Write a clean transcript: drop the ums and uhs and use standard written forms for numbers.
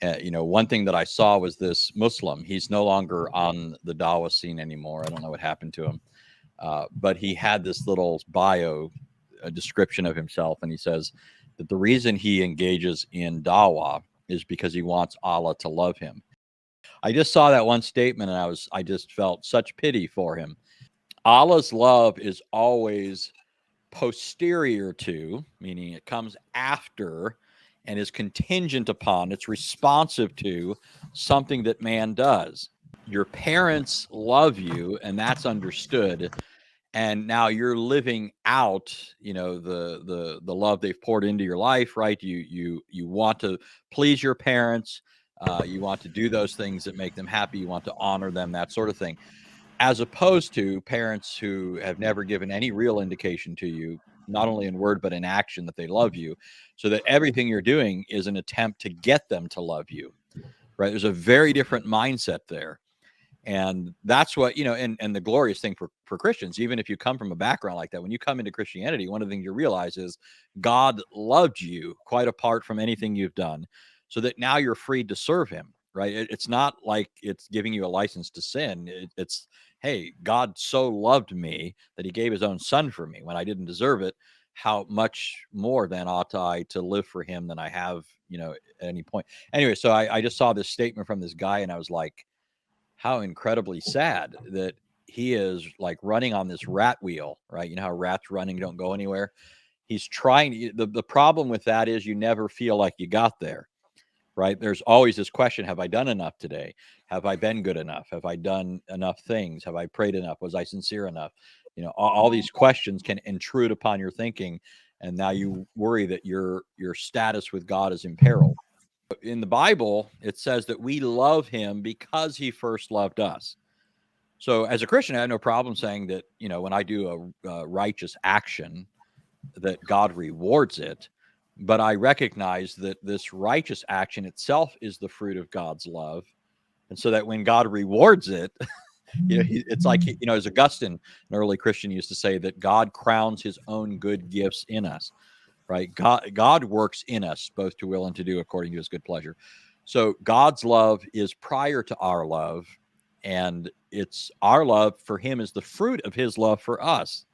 One thing that I saw was this Muslim. He's no longer on the Dawah scene anymore. I don't know what happened to him. But he had this little bio description of himself. And he says that the reason he engages in Dawah is because he wants Allah to love him. I just saw that one statement and I just felt such pity for him. Allah's love is always posterior to, meaning it comes after and is contingent upon, it's responsive to something that man does. Your parents love you, and that's understood. And now you're living out, the love they've poured into your life, right? You want to please your parents. You want to do those things that make them happy. You want to honor them, that sort of thing. As opposed to parents who have never given any real indication to you, not only in word, but in action, that they love you, so that everything you're doing is an attempt to get them to love you, right? There's a very different mindset there. And that's what, and the glorious thing for Christians, even if you come from a background like that, when you come into Christianity, one of the things you realize is God loved you quite apart from anything you've done, so that now you're free to serve him, right? It's not like it's giving you a license to sin. It's, hey, God so loved me that he gave his own son for me when I didn't deserve it. How much more then ought I to live for him than I have, at any point. Anyway, so I just saw this statement from this guy and I was like, how incredibly sad that he is like running on this rat wheel, right? You know how rats running don't go anywhere. He's trying. The problem with that is you never feel like you got there, right? There's always this question: have I done enough today? Have I been good enough? Have I done enough things? Have I prayed enough? Was I sincere enough? All these questions can intrude upon your thinking, and now you worry that your status with God is imperiled. In the Bible, it says that we love him because he first loved us. So as a Christian, I have no problem saying that, when I do a righteous action, that God rewards it. But I recognize that this righteous action itself is the fruit of God's love. And so that when God rewards it, it's like, as Augustine, an early Christian, used to say, that God crowns his own good gifts in us. Right? God works in us both to will and to do according to his good pleasure. So God's love is prior to our love, and it's our love for him is the fruit of his love for us.